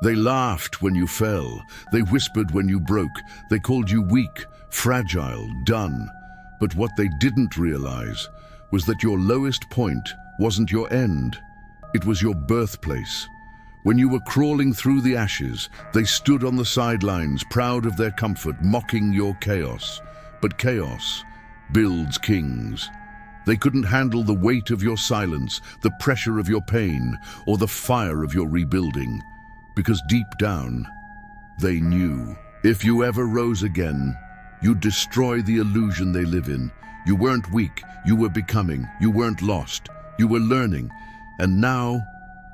They laughed when you fell. They whispered when you broke. They called you weak, fragile, done. But what they didn't realize was that your lowest point wasn't your end. It was your birthplace. When you were crawling through the ashes, they stood on the sidelines, proud of their comfort, mocking your chaos. But chaos builds kings. They couldn't handle the weight of your silence, the pressure of your pain, or the fire of your rebuilding. Because deep down, they knew. If you ever rose again, you'd destroy the illusion they live in. You weren't weak, you were becoming. You weren't lost, you were learning. And now,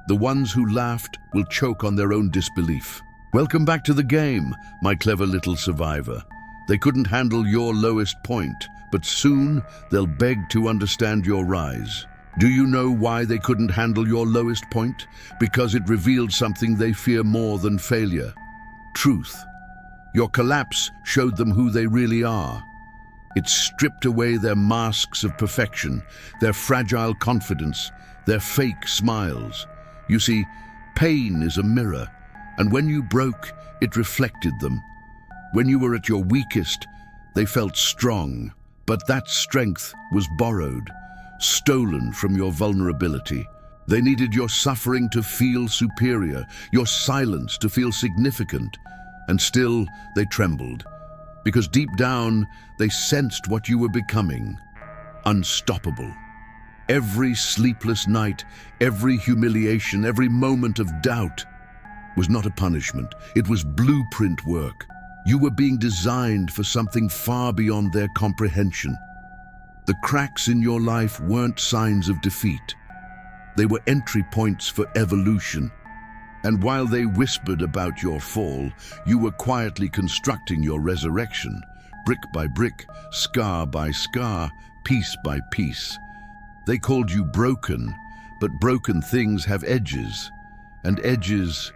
the ones who laughed will choke on their own disbelief. Welcome back to the game, my clever little survivor. They couldn't handle your lowest point, but soon they'll beg to understand your rise. Do you know why they couldn't handle your lowest point? Because it revealed something they fear more than failure. Truth. Your collapse showed them who they really are. It stripped away their masks of perfection, their fragile confidence, their fake smiles. You see, pain is a mirror, and when you broke, it reflected them. When you were at your weakest, they felt strong, but that strength was borrowed, stolen from your vulnerability. They needed your suffering to feel superior, your silence to feel significant, and still they trembled, because deep down they sensed what you were becoming: unstoppable. Every sleepless night, every humiliation, every moment of doubt was not a punishment. It was blueprint work. You were being designed for something far beyond their comprehension. The cracks in your life weren't signs of defeat. They were entry points for evolution. And while they whispered about your fall, you were quietly constructing your resurrection, brick by brick, scar by scar, piece by piece. They called you broken, but broken things have edges, and edges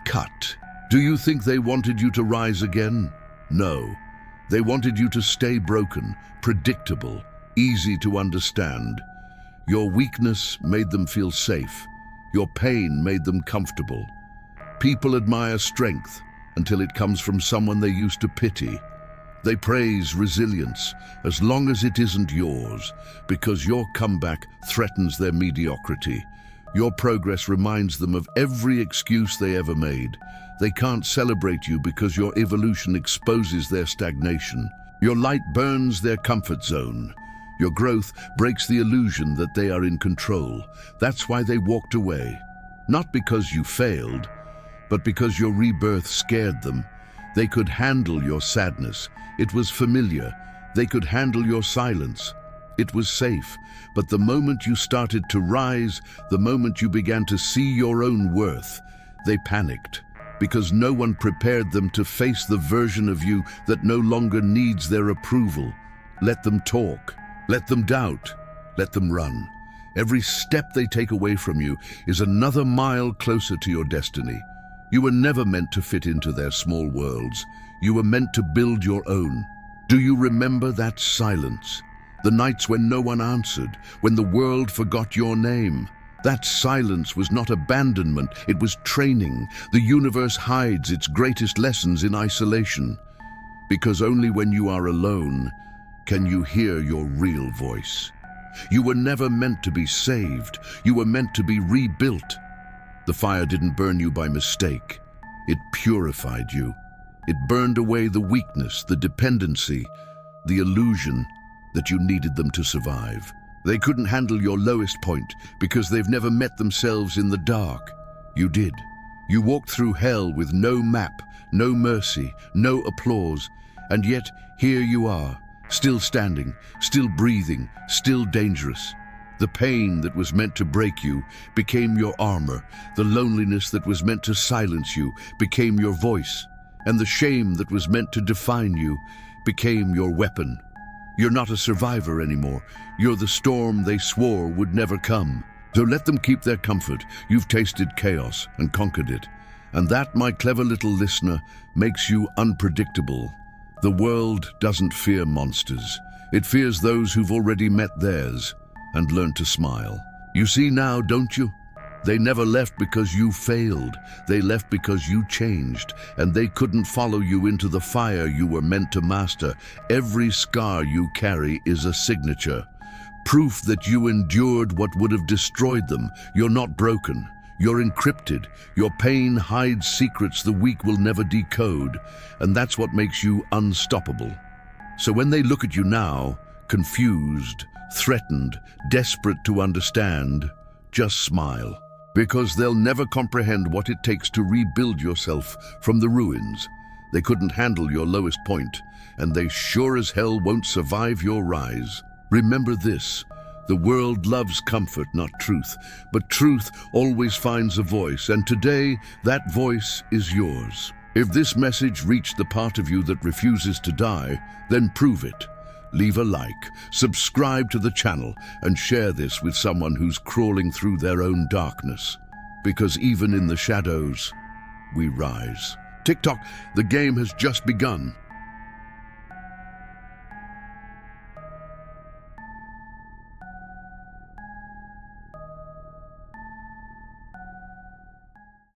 cut. Do you think they wanted you to rise again? No. They wanted you to stay broken, predictable, easy to understand. Your weakness made them feel safe. Your pain made them comfortable. People admire strength until it comes from someone they used to pity. They praise resilience as long as it isn't yours, because your comeback threatens their mediocrity. Your progress reminds them of every excuse they ever made. They can't celebrate you because your evolution exposes their stagnation. Your light burns their comfort zone. Your growth breaks the illusion that they are in control. That's why they walked away. Not because you failed, but because your rebirth scared them. They could handle your sadness. It was familiar. They could handle your silence. It was safe. But the moment you started to rise, the moment you began to see your own worth, they panicked, because no one prepared them to face the version of you that no longer needs their approval. Let them talk. Let them doubt. Let them run. Every step they take away from you is another mile closer to your destiny. You were never meant to fit into their small worlds. You were meant to build your own. Do you remember that silence? The nights when no one answered, when the world forgot your name. That silence was not abandonment, it was training. The universe hides its greatest lessons in isolation, because only when you are alone can you hear your real voice. You were never meant to be saved. You were meant to be rebuilt. The fire didn't burn you by mistake. It purified you. It burned away the weakness, the dependency, the illusion that you needed them to survive. They couldn't handle your lowest point because they've never met themselves in the dark. You did. You walked through hell with no map, no mercy, no applause, and yet here you are, still standing, still breathing, still dangerous. The pain that was meant to break you became your armor. The loneliness that was meant to silence you became your voice. And the shame that was meant to define you became your weapon. You're not a survivor anymore. You're the storm they swore would never come. So let them keep their comfort. You've tasted chaos and conquered it. And that, my clever little listener, makes you unpredictable. The world doesn't fear monsters. It fears those who've already met theirs and learned to smile. You see now, don't you? They never left because you failed. They left because you changed, and they couldn't follow you into the fire you were meant to master. Every scar you carry is a signature, proof that you endured what would have destroyed them. You're not broken. You're encrypted. Your pain hides secrets the weak will never decode, and that's what makes you unstoppable. So when they look at you now, confused, threatened, desperate to understand, just smile. Because they'll never comprehend what it takes to rebuild yourself from the ruins. They couldn't handle your lowest point, and they sure as hell won't survive your rise. Remember this: the world loves comfort, not truth, but truth always finds a voice, and today that voice is yours. If this message reached the part of you that refuses to die, then prove it. Leave a like, subscribe to the channel, and share this with someone who's crawling through their own darkness. Because even in the shadows, we rise. TikTok, the game has just begun.